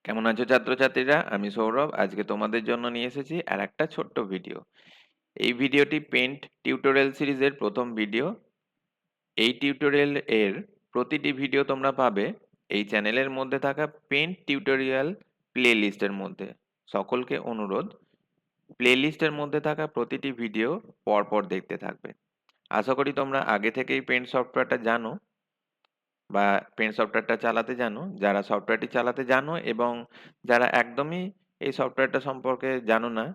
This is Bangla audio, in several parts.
কেমন আছো ছাত্রছাত্রীরা? আমি সৌরভ। আজকে তোমাদের জন্য নিয়ে এসেছি আরেকটা ছোট্ট ভিডিও। এই ভিডিওটি পেইন্ট টিউটোরিয়াল সিরিজের প্রথম ভিডিও। এই টিউটোরিয়াল এর প্রতিটি ভিডিও তোমরা পাবে এই চ্যানেলের মধ্যে থাকা পেইন্ট টিউটোরিয়াল প্লেলিস্টের মধ্যে। সকলকে অনুরোধ, প্লেলিস্টের মধ্যে থাকা প্রতিটি ভিডিও পরপর দেখতে থাকবে। আশা করি তোমরা আগে থেকেই পেইন্ট সফটওয়্যারটা জানো বা পেইন্ট সফটওয়্যারটা চালাতে জানো। যারা সফটওয়্যারটি চালাতে জানো এবং যারা একদমই এই সফটওয়্যারটা সম্পর্কে জানো না,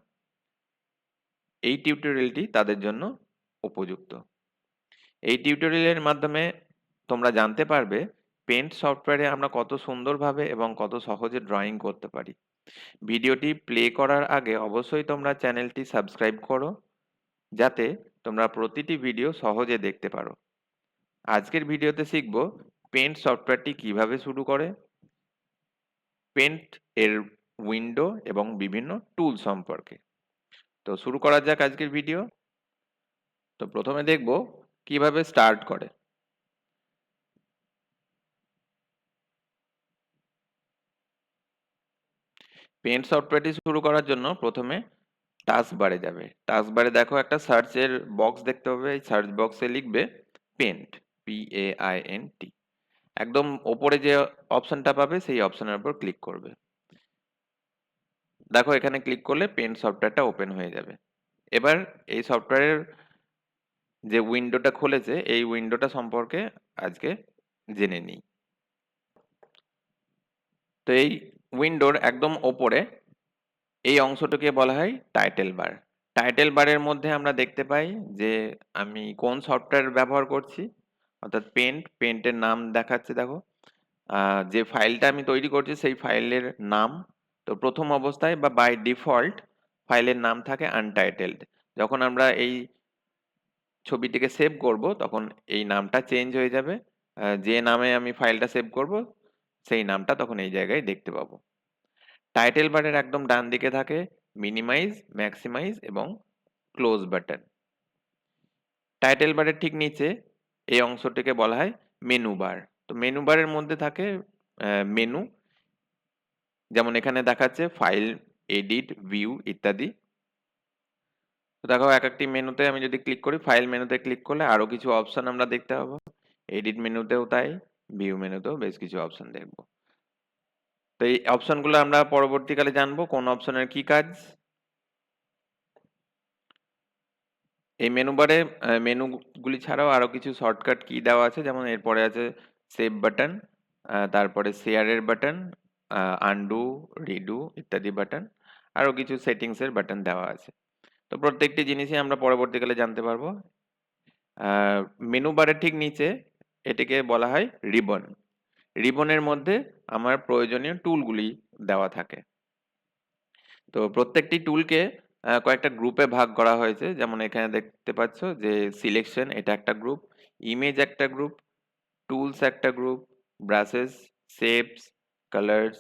এই টিউটোরিয়ালটি তাদের জন্য উপযুক্ত। এই টিউটোরিয়ালের মাধ্যমে তোমরা জানতে পারবে পেইন্ট সফটওয়্যারে আমরা কত সুন্দরভাবে এবং কত সহজে ড্রয়িং করতে পারি। ভিডিওটি প্লে করার আগে অবশ্যই তোমরা চ্যানেলটি সাবস্ক্রাইব করো, যাতে তোমরা প্রতিটি ভিডিও সহজে দেখতে পারো। আজকের ভিডিওতে শিখব পেইন্ট সফটওয়্যারটি কিভাবে শুরু করে, পেইন্ট এর উইন্ডো এবং বিভিন্ন টুল সম্পর্কে। তো শুরু করা যাক আজকের ভিডিও। তো প্রথমে দেখব কিভাবে স্টার্ট করে। পেইন্ট সফটওয়্যারটি শুরু করার জন্য প্রথমে টাস্ক বারে যাবে। টাস্ক বারে দেখো একটা সার্চের বক্স দেখতে পাবে। এই সার্চ বক্সে লিখবে পেইন্ট, PAINT। একদম ওপরে যে অপশনটা পাবে সেই অপশনের উপর ক্লিক করবে। দেখো এখানে ক্লিক করলে পেইন্ট সফটওয়্যারটা ওপেন হয়ে যাবে। এবার এই সফটওয়্যারের যে উইন্ডোটা খুলেছে এই উইন্ডোটা সম্পর্কে আজকে জেনে নিই। তো এই উইন্ডোর একদম ওপরে এই অংশটাকে বলা হয় টাইটেল বার। টাইটেল বারের মধ্যে আমরা দেখতে পাই যে আমি কোন সফটওয়্যার ব্যবহার করছি, অর্থাৎ পেইন্টের নাম দেখাচ্ছে দেখো। যে ফাইলটা আমি তৈরি করছি সেই ফাইলের নাম। তো প্রথম অবস্থায় বা বাই ডিফল্ট ফাইলের নাম থাকে আনটাইটেলড। যখন আমরা এই ছবিটিকে সেভ করব তখন এই নামটা চেঞ্জ হয়ে যাবে। যে নামে আমি ফাইলটা সেভ করব সেই নামটা তখন এই জায়গায় দেখতে পাবো। টাইটেল বারের একদম ডান দিকে থাকে মিনিমাইজ, ম্যাক্সিমাইজ এবং ক্লোজ বাটন। টাইটেল বারের ঠিক নিচে এই অংশটিকে বলা হয় মেনু বার। তো মেনু বারের মধ্যে থাকে মেনু, যেমন এখানে দেখাচ্ছে ফাইল, এডিট, ভিউ ইত্যাদি। তো দেখো এক একটি মেনুতে আমি যদি ক্লিক করি, ফাইল মেনুতে ক্লিক করলে আরো কিছু অপশন আমরা দেখতে পাবো। এডিট মেনুতেও তাই, ভিউ মেনুতেও বেশ কিছু অপশন দেখবো। তো এই অপশনগুলো আমরা পরবর্তীকালে জানবো কোন অপশনের কি কাজ। এই মেনু বারে মেনুগুলি ছাড়াও আরো কিছু শর্টকাট কি দেওয়া আছে, যেমন এরপরে আছে সেভ বাটন, তারপরে শেয়ারের বাটন, আনডু, রিডু ইত্যাদি বাটন, আরো কিছু সেটিংসের বাটন দেওয়া আছে। তো প্রত্যেকটি জিনিসই আমরা পরবর্তীকালে জানতে পারবো। মেনু বারের ঠিক নিচে এটিকে বলা হয় রিবন। রিবনের মধ্যে আমার প্রয়োজনীয় টুলগুলি দেওয়া থাকে। তো প্রত্যেকটি টুলকে কয়েকটা গ্রুপে ভাগ করা হয়েছে। যেমন এখানে দেখতে পাচ্ছ যে সিলেকশন এটা একটা গ্রুপ, ইমেজ একটা গ্রুপ, টুলস একটা group, brushes, shapes, colours,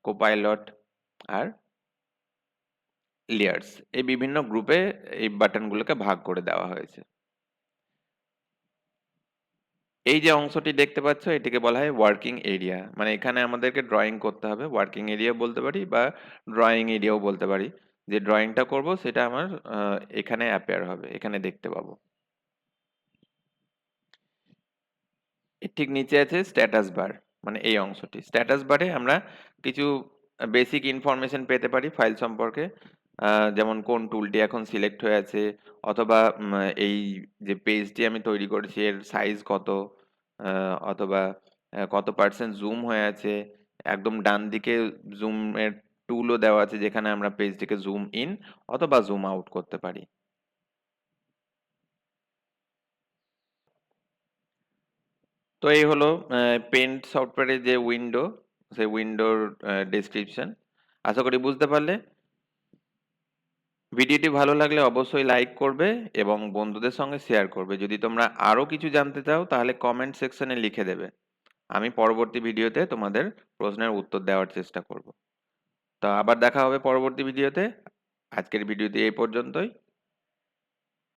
Copilot আর লেয়ার্স, এই বিভিন্ন গ্রুপে এই বাটনগুলোকে ভাগ করে দেওয়া হয়েছে। এই যে অংশটি দেখতে পাচ্ছ এটিকে বলা হয় ওয়ার্কিং এরিয়া। মানে এখানে আমাদেরকে ড্রয়িং করতে হবে, ওয়ার্কিং এরিয়া বলতে পারি বা ড্রয়িং এরিয়াও বলতে পারি। যে ড্রয়িংটা করব সেটা আমার এখানে অ্যাপিয়ার হবে, এখানে দেখতে পাবো। এর ঠিক নিচে আছে স্ট্যাটাস বার, মানে এই অংশটি। স্ট্যাটাস বারে আমরা কিছু বেসিক ইনফরমেশন পেতে পারি ফাইল সম্পর্কে, যেমন কোন টুলটি এখন সিলেক্ট হয়ে আছে, অথবা এই যে পেজটি আমি তৈরি করেছি এর সাইজ কত, অথবা কত পার্সেন্ট জুম হয়ে আছে। একদম ডান দিকে জুমের টুলও দেওয়া আছে, যেখানে আমরা পেজটিকে জুম ইন অথবা জুম আউট করতে পারি। তো এই হলো পেইন্ট সফটওয়্যারের যে উইন্ডো, সেই উইন্ডোর ডেসক্রিপশন। আশা করি বুঝতে পারলে। ভিডিওটি ভালো লাগলে অবশ্যই লাইক করবে এবং বন্ধুদের সঙ্গে শেয়ার করবে। যদি তোমরা আরো কিছু জানতে চাও তাহলে কমেন্ট সেকশনে লিখে দেবে। আমি পরবর্তী ভিডিওতে তোমাদের প্রশ্নের উত্তর দেওয়ার চেষ্টা করব। তো আবার দেখা হবে পরবর্তী ভিডিওতে। আজকের ভিডিওটি এই পর্যন্তই।